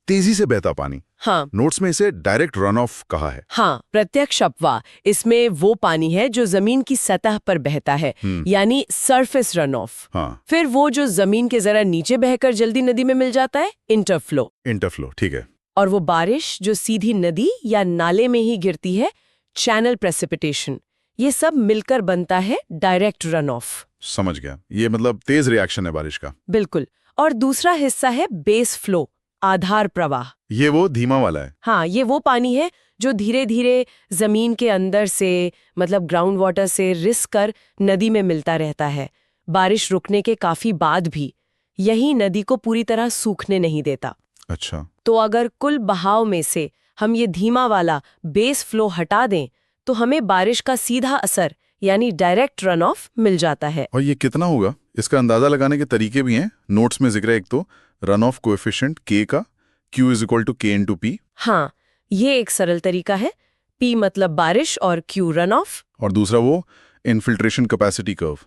तेजी से बहता पानी। हाँ, नोट्स में इसे डायरेक्ट रन ऑफ कहा है। हाँ, प्रत्यक्ष अपवाह। इसमें वो पानी है जो जमीन की सतह पर बहता है, यानी सरफेस रन ऑफ। हाँ। फिर वो जो जमीन के जरा नीचे बहकर जल्दी नदी में मिल जाता है, इंटरफ्लो। इंटरफ्लो, ठीक है। और वो बारिश जो सीधी नदी या नाले में ही गिरती है, चैनल प्रेसिपिटेशन। ये सब मिलकर बनता है डायरेक्ट रन ऑफ। समझ गया, ये मतलब तेज रिएक्शन है बारिश का। बिल्कुल। और दूसरा हिस्सा है बेस फ्लो, आधार प्रवाह। ये वो धीमा वाला है। हाँ, ये वो पानी है जो धीरे धीरे जमीन के अंदर से, मतलब ग्राउंड वाटर से रिस कर नदी में मिलता रहता है, बारिश रुकने के काफी बाद भी। यही नदी को पूरी तरह सूखने नहीं देता। अच्छा। तो अगर कुल बहाव में से हम ये धीमा वाला बेस फ्लो हटा दें तो हमें बारिश का सीधा असर यानी डायरेक्ट रन ऑफ मिल जाता है। और ये कितना होगा, इसका अंदाजा लगाने के तरीके भी हैं। नोट्स में जिक्र है एक तो रन ऑफ कोएफिशिएंट K का, Q = K × P। हाँ, ये एक सरल तरीका है। P मतलब बारिश और Q रन ऑफ। और दूसरा वो इनफिल्ट्रेशन कैपेसिटी कर्व।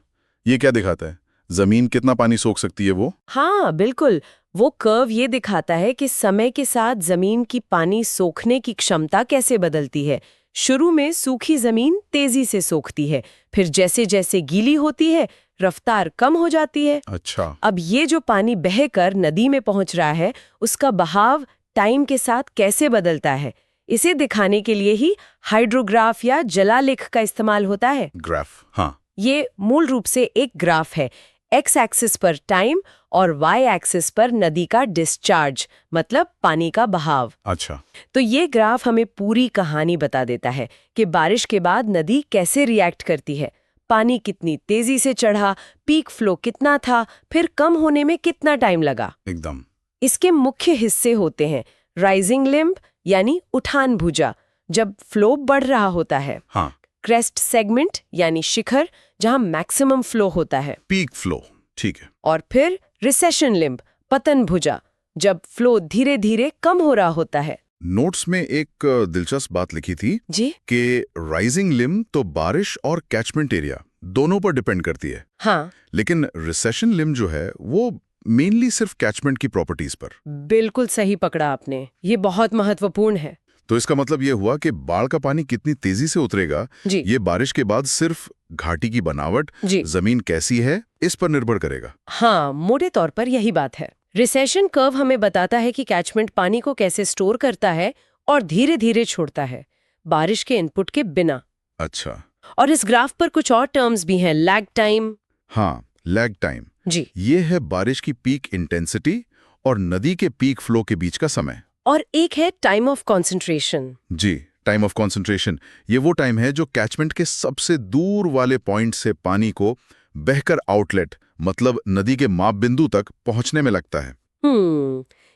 ये क्या दिखाता है, जमीन कितना पानी सोख सकती है वो? हाँ, बिल्कुल। वो कर्व ये दिखाता है कि समय के साथ जमीन की पानी सोखने की क्षमता कैसे बदलती है। शुरू में सूखी जमीन तेजी से सोखती है, फिर जैसे जैसे गीली होती है रफ्तार कम हो जाती है। अच्छा। अब ये जो पानी बहकर नदी में पहुंच रहा है, उसका बहाव टाइम के साथ कैसे बदलता है, इसे दिखाने के लिए ही हाइड्रोग्राफ या जलालेख का इस्तेमाल होता है। ग्राफ, हाँ। ये मूल रूप से एक ग्राफ है। एक्स एक्सिस पर टाइम और वाई एक्सिस पर नदी का डिस्चार्ज, मतलब पानी का बहाव। अच्छा। तो ये ग्राफ हमें पूरी कहानी बता देता है कि बारिश के बाद नदी कैसे रिएक्ट करती है, पानी कितनी तेजी से चढ़ा, पीक फ्लो कितना था, फिर कम होने में कितना टाइम लगा। एकदम। इसके मुख्य हिस्से होते हैं राइजिंग लिम्ब यानी उठान भुजा, जब फ्लो बढ़ रहा होता है। हाँ। क्रेस्ट सेगमेंट यानी शिखर, जहां मैक्सिमम फ्लो होता है। पीक फ्लो, ठीक है। और फिर रिसेशन लिम्ब, पतन भुजा, जब फ्लो धीरे धीरे कम हो रहा होता है। नोट्स में एक दिलचस्प बात लिखी थी जी, कि राइजिंग लिम्ब तो बारिश और कैचमेंट एरिया दोनों पर डिपेंड करती है। हाँ, लेकिन रिसेशन लिम्ब जो है वो मेनली सिर्फ कैचमेंट की प्रॉपर्टीज पर। बिल्कुल सही पकड़ा आपने, ये बहुत महत्वपूर्ण है। तो इसका मतलब ये हुआ कि बाढ़ का पानी कितनी तेजी से उतरेगा, जी, ये बारिश के बाद सिर्फ घाटी की बनावट, जी, जमीन कैसी है, इस पर निर्भर करेगा। हाँ, मोटे तौर पर यही बात है। रिसेशन कर्व हमें बताता है कि कैचमेंट पानी को कैसे स्टोर करता है और धीरे धीरे छोड़ता है, बारिश के इनपुट के बिना। अच्छा। और इस ग्राफ पर कुछ और टर्म्स भी हैं, लैग टाइम। हाँ, लैग टाइम। जी, ये है बारिश की पीक इंटेंसिटी और नदी के पीक फ्लो के बीच का समय। और एक है टाइम ऑफ कॉन्सेंट्रेशन। जी, टाइम ऑफ कॉन्सेंट्रेशन। ये वो टाइम है जो कैचमेंट के सबसे दूर वाले पॉइंट से पानी को बहकर आउटलेट, मतलब नदी के माप बिंदु तक पहुंचने में लगता है।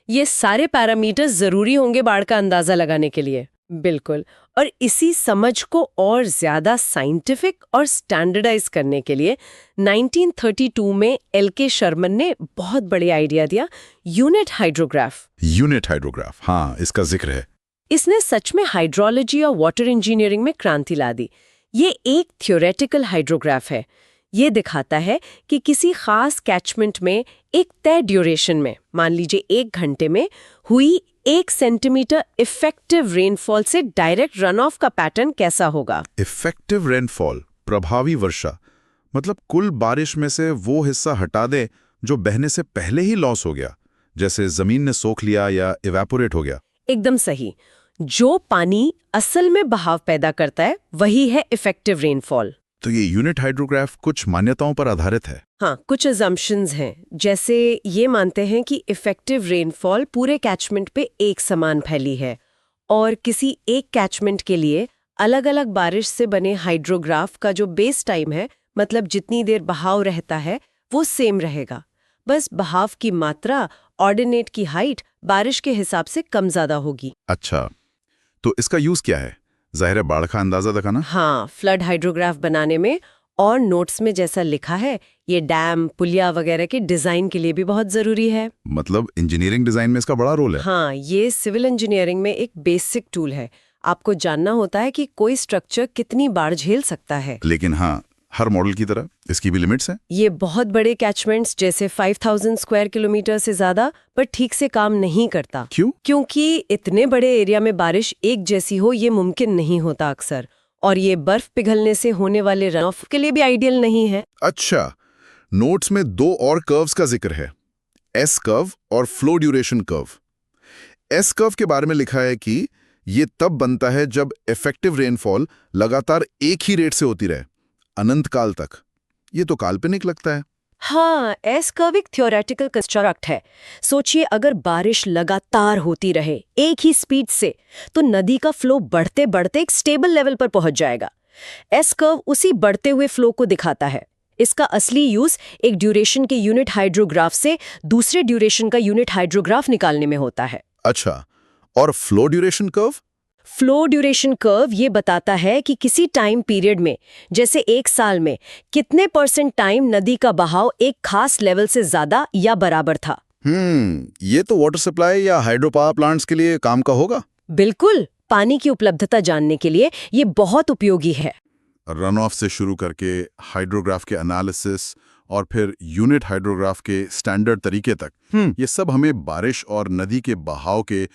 ये सारे पैरामीटर्स जरूरी होंगे बाढ़ का अंदाजा लगाने के लिए। बिल्कुल। और इसी समझ को और ज्यादा साइंटिफिक और स्टैंडर्डाइज करने के लिए 1932 में LK शर्मन ने बहुत बड़े आइडिया दिया, यूनिट हाइड्रोग्राफ। यूनिट हाइड्रोग्राफ, हाँ, इसका जिक्र है। इसने सच में हाइड्रोलॉजी और वाटर इंजीनियरिंग में क्रांति ला दी। ये एक थ्योरेटिकल हाइड्रोग्राफ है। ये दिखाता है कि किसी खास कैचमेंट में एक तय ड्यूरेशन में, मान लीजिए 1 घंटे में, हुई 1 सेंटीमीटर इफेक्टिव रेनफॉल से डायरेक्ट रन ऑफ का पैटर्न कैसा होगा। इफेक्टिव रेनफॉल, प्रभावी वर्षा, मतलब कुल बारिश में से वो हिस्सा हटा दे जो बहने से पहले ही लॉस हो गया, जैसे जमीन ने सोख लिया या इवेपोरेट हो गया। एकदम सही। जो पानी असल में बहाव पैदा करता है वही है इफेक्टिव रेनफॉल। तो ये यूनिट हाइड्रोग्राफ कुछ मान्यताओं पर आधारित है। हाँ, कुछ अजम्पशंस हैं, जैसे ये मानते हैं कि इफेक्टिव रेनफॉल पूरे कैचमेंट पे एक समान फैली है और किसी एक कैचमेंट के लिए अलग-अलग बारिश से बने हाइड्रोग्राफ का जो बेस टाइम है, मतलब जितनी देर बहाव रहता है, वो सेम रहेगा। बस बहाव की मात्रा, ऑर्डिनेट की हाइट बारिश के हिसाब से कम ज्यादा होगी। अच्छा, तो इसका यूज क्या है? जाहिर है बाढ़ का अंदाजा लगाना। हाँ, फ्लड हाइड्रोग्राफ बनाने में और नोट्स में जैसा लिखा है, ये डैम, पुलिया वगैरह के डिजाइन के लिए भी बहुत जरूरी है। मतलब इंजीनियरिंग डिजाइन में इसका बड़ा रोल है। हाँ, ये सिविल इंजीनियरिंग में एक बेसिक टूल है। आपको जानना होता है कि कोई स्ट्रक्चर कितनी बार झेल सकता है। लेकिन हाँ, हर मॉडल की तरह इसकी भी लिमिट्स हैं। ये बहुत बड़े कैचमेंट्स जैसे 5000 स्क्वायर किलोमीटर से ज्यादा पर ठीक से काम नहीं करता। क्यों? क्योंकि इतने बड़े एरिया में बारिश एक जैसी हो ये मुमकिन नहीं होता अक्सर, और ये बर्फ पिघलने से होने वाले रन ऑफ के लिए भी आइडियल नहीं है। अच्छा, नोट्स में 2 और कर्व्स का जिक्र है, एस कर्व और flow duration curve. S curve के बारे में लिखा है कि ये तब बनता है जब इफेक्टिव रेनफॉल लगातार एक ही रेट से होती रहे, अनंत काल तक। ये तो काल्पनिक लगता है। हाँ, एस कर्व एक थ्योरेटिकल कंस्ट्रक्ट है। सोचिए, अगर बारिश लगातार होती रहे एक ही स्पीड से, तो नदी का फ्लो बढ़ते बढ़ते एक स्टेबल लेवल पर पहुंच जाएगा। एस कर्व उसी बढ़ते हुए फ्लो को दिखाता है। इसका असली यूज एक ड्यूरेशन के यूनिट हाइड्रोग्राफ से दूसरे ड्यूरेशन का यूनिट हाइड्रोग्राफ निकालने में होता है। अच्छा, और flow duration curve? Flow duration curve ये बताता है कि किसी टाइम पीरियड में, जैसे एक साल में, कितने % टाइम नदी का बहाव एक खास लेवल से ज्यादा या बराबर था। ये तो वाटर सप्लाई या हाइड्रो पावर प्लांट्स के लिए काम का होगा। बिल्कुल, पानी की उपलब्धता जानने के लिए ये बहुत उपयोगी है। रन ऑफ से शुरू करके हाइड्रोग्राफ के एनालिसिस और फिर यूनिट हाइड्रोग्राफ के स्टैंडर्ड तरीके तक, ये सब हमें बारिश और नदी के बहाव के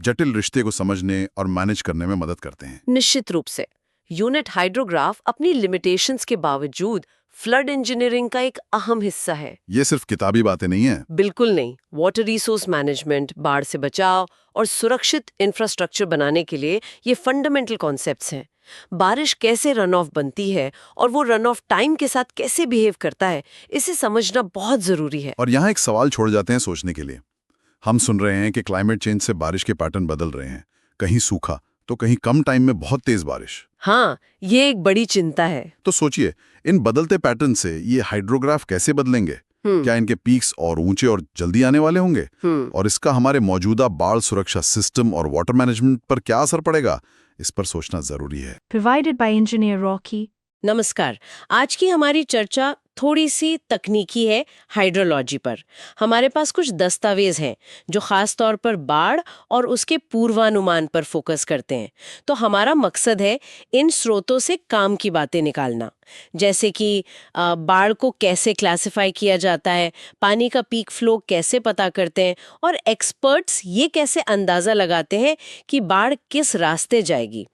जटिल रिश्ते को समझने और मैनेज करने में मदद करते हैं। निश्चित रूप से यूनिट हाइड्रोग्राफ अपनी लिमिटेशंस के बावजूद फ्लड इंजीनियरिंग का एक अहम हिस्सा है। ये सिर्फ किताबी बातें नहीं हैं। बिल्कुल नहीं। वाटर रिसोर्स मैनेजमेंट, बाढ़ से बचाव और सुरक्षित इंफ्रास्ट्रक्चर बनाने के लिए ये फंडामेंटल कॉन्सेप्ट्स हैं। बारिश कैसे रन ऑफ बनती है और वो रन ऑफ टाइम के साथ कैसे बिहेव करता है, इसे समझना बहुत जरूरी है। और यहाँ एक सवाल छोड़ जाते हैं सोचने के लिए। हम सुन रहे हैं कि क्लाइमेट चेंज से बारिश के पैटर्न बदल रहे हैं, कहीं सूखा तो कहीं कम टाइम में बहुत तेज बारिश। हाँ, ये एक बड़ी चिंता है। तो सोचिए, इन बदलते पैटर्न से ये हाइड्रोग्राफ कैसे बदलेंगे? क्या इनके पीक्स और ऊंचे और जल्दी आने वाले होंगे? और इसका हमारे मौजूदा बाढ़ सुरक्षा सिस्टम और वाटर मैनेजमेंट पर क्या असर पड़ेगा, इस पर सोचना जरूरी है। Provided by Engineer Rocky. नमस्कार। आज की हमारी चर्चा थोड़ी सी तकनीकी है, हाइड्रोलॉजी पर। हमारे पास कुछ दस्तावेज हैं जो खास तौर पर बाढ़ और उसके पूर्वानुमान पर फोकस करते हैं। तो हमारा मकसद है इन स्रोतों से काम की बातें निकालना, जैसे कि बाढ़ को कैसे क्लासिफाई किया जाता है, पानी का पीक फ्लो कैसे पता करते हैं, और एक्सपर्ट्स ये कैसे अंदाजा लगाते हैं कि बाढ़ किस रास्ते जाएगी।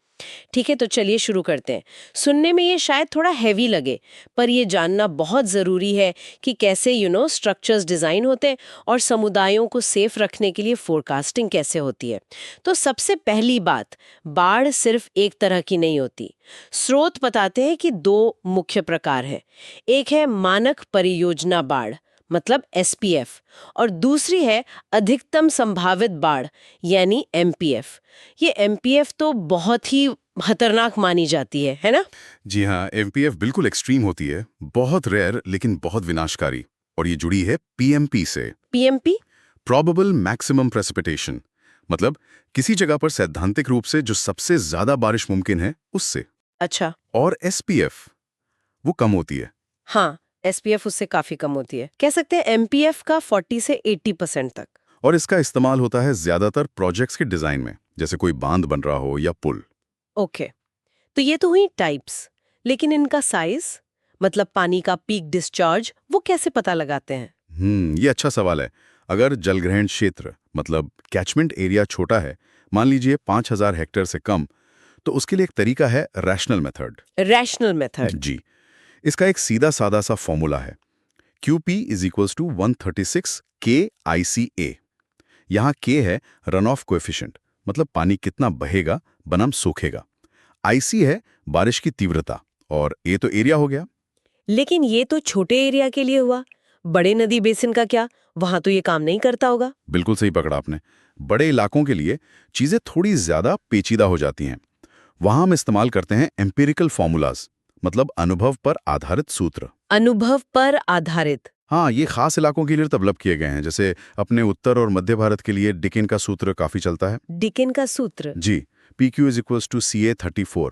ठीक है, तो चलिए शुरू करते हैं। सुनने में ये शायद थोड़ा हैवी लगे, पर ये जानना बहुत ज़रूरी है कि कैसे स्ट्रक्चर्स डिज़ाइन होते हैं और समुदायों को सेफ रखने के लिए फोरकास्टिंग कैसे होती है। तो सबसे पहली बात, बाढ़ सिर्फ एक तरह की नहीं होती। स्रोत बताते हैं कि 2 मुख्य प्रकार है। एक है मानक परियोजना बाढ़, मतलब SPF, और दूसरी है अधिकतम संभावित बाढ़, यानी MPF। ये MPF तो बहुत ही खतरनाक मानी जाती है ना? जी हाँ, MPF बिल्कुल एक्सट्रीम होती है, बहुत रेयर लेकिन बहुत विनाशकारी। और ये जुड़ी है PMP से। PMP? प्रोबेबल मैक्सिमम प्रेसिपिटेशन, मतलब किसी जगह पर सैद्धांतिक रूप से जो सबसे ज्यादा बारिश मुमकिन है उससे। अच्छा। और SPF वो कम होती है। हाँ, SPF उससे काफी कम होती है। कह सकते हैं MPF का 40 से 80% तक। और इसका इस्तेमाल होता है ज्यादातर प्रोजेक्ट्स के डिजाइन में, जैसे कोई बांध बन रहा हो या पुल। ओके, तो ये तो हुई टाइप्स, लेकिन इनका साइज, मतलब पानी का पीक डिस्चार्ज, वो कैसे पता लगाते हैं? ये अच्छा सवाल है। अगर जलग्रहण क्षेत्र मतलब कैचमेंट एरिया छोटा है, मान लीजिए 5000 हेक्टेयर से कम, तो उसके लिए एक तरीका है रैशनल मेथड। Rational method? जी, इसका एक सीधा सादा सा फॉर्मूला है, QP = 136 KICA। यहाँ K है रन ऑफ कोएफिशिएंट, मतलब पानी कितना बहेगा बनाम सोखेगा। IC है बारिश की तीव्रता, और A तो एरिया हो गया। लेकिन ये तो छोटे एरिया के लिए हुआ। बड़े नदी बेसिन का क्या? वहां तो ये काम नहीं करता होगा। बिल्कुल सही पकड़ा आपने। बड़े इलाकों के लिए चीजें थोड़ी ज्यादा पेचीदा हो जाती हैं। वहां हम इस्तेमाल करते हैं एम्पिरिकल फॉर्मूलाज, मतलब अनुभव पर आधारित सूत्र। अनुभव पर आधारित। हाँ, ये खास इलाकों के लिए डेवलप किए गए हैं। जैसे अपने उत्तर और मध्य भारत के लिए डिकिन का सूत्र काफी चलता है। डिकिन का सूत्र? जी, PQ = CA34।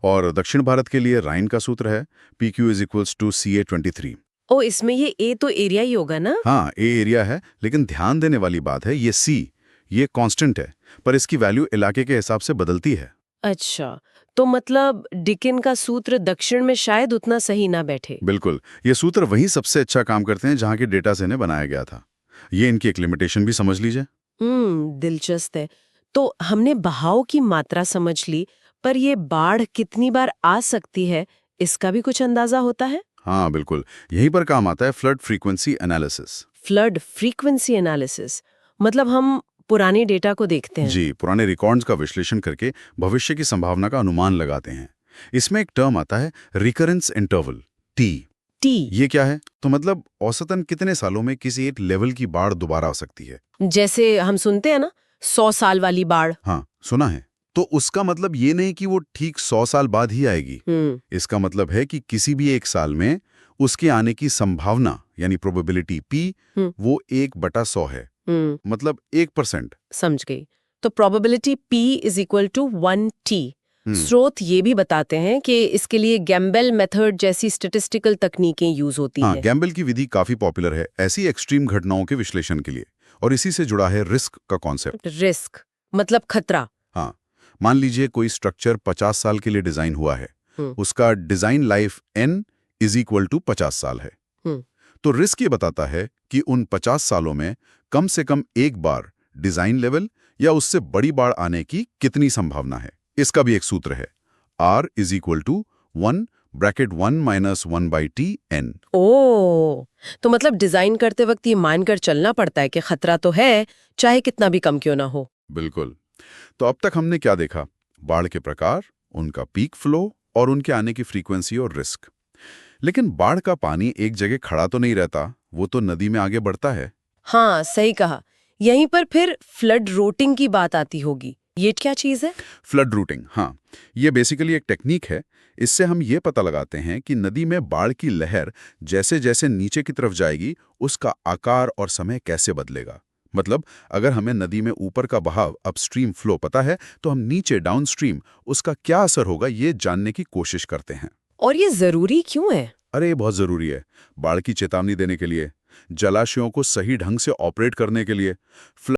और दक्षिण भारत के लिए राइन का सूत्र है, PQ = CA23। ओ, इसमें ये ए तो एरिया ही होगा ना? हाँ, ए एरिया है, लेकिन ध्यान देने वाली बात है, ये सी, ये कांस्टेंट है, पर इसकी वैल्यू इलाके के हिसाब से बदलती है। अच्छा, तो मतलब डिकिन का सूत्र दक्षिण में शायद उतना सही ना बैठे। बिल्कुल, ये सूत्र वही सबसे अच्छा काम करते हैं जहाँ के डेटा से इन्हें बनाया गया था। ये इनकी एक लिमिटेशन भी समझ लीजिए। दिलचस्प है। तो हमने बहाव की मात्रा समझ ली, पर ये बाढ़ कितनी बार आ सकती है, इसका भी कुछ अंदाजा होता है? हाँ, बिल्कुल, यहीं पर काम आता है flood frequency analysis. Flood frequency analysis मतलब हम पुराने डेटा को देखते हैं। जी, पुराने रिकॉर्ड्स का विश्लेषण करके भविष्य की संभावना का अनुमान लगाते हैं। इसमें एक टर्म आता है रिकरेंस इंटरवल, टी। ये क्या है? तो मतलब औसतन कितने सालों में किसी एक लेवल की बाढ़ दोबारा आ सकती है। जैसे हम सुनते हैं ना, 100 साल वाली बाढ़। हाँ, सुना है। तो उसका मतलब ये नहीं कि वो ठीक 100 साल बाद ही आएगी। इसका मतलब है कि किसी भी एक साल में उसके आने की संभावना यानी प्रोबेबिलिटी P वो 1/100 है। मतलब 1%। समझ गई। तो प्रोबेबिलिटी P = 1T। स्रोत ये भी बताते हैं कि इसके लिए गैम्बेल मेथड जैसी स्टैटिस्टिकल तकनीकें यूज होती हाँ, हैं। गैम्बेल की विधि काफी पॉपुलर है ऐसी एक्सट्रीम घटनाओं के विश्लेषण के लिए, और इसी से जुड़ा है रिस्क का कॉन्सेप्ट। रिस्क मतलब खतरा। हाँ, मान लीजिए कोई स्ट्रक्चर 50 साल के लिए डिजाइन हुआ है, उसका डिजाइन लाइफ N = 50 साल है। तो रिस्क ये बताता है कि उन 50 सालों में कम से कम एक बार डिजाइन लेवल या उससे बड़ी बाढ़ आने की कितनी संभावना है। इसका भी एक सूत्र है, R = 1 (1-1/Tn). ओ, तो मतलब डिजाइन करते वक्त ये मानकर चलना पड़ता है कि खतरा तो है, चाहे कितना भी कम क्यों ना हो। बिल्कुल। तो अब तक हमने क्या देखा? बाढ़ के प्रकार, उनका पीक फ्लो और उनके आने की फ्रीक्वेंसी और रिस्क। लेकिन बाढ़ का पानी एक जगह खड़ा तो नहीं रहता, वो तो नदी में आगे बढ़ता है। हाँ, सही कहा। यहीं पर फिर फ्लड रूटिंग की बात आती होगी। ये क्या चीज है? फ्लड रूटिंग, हाँ, ये बेसिकली एक टेक्निक है। इससे हम ये पता लगाते हैं कि नदी में बाढ़ की लहर जैसे जैसे नीचे की तरफ जाएगी, उसका आकार और समय कैसे बदलेगा। मतलब अगर हमें नदी में ऊपर का बहाव अपस्ट्रीम फ्लो पता है, तो हम नीचे डाउनस्ट्रीम उसका क्या असर होगा ये जानने की कोशिश करते हैं। और ये जरूरी क्यों है? अरे, ये बहुत जरूरी है। बाढ़ की चेतावनी देने के लिए, जलाशयों को सही ढंग से ऑपरेट करने के लिए,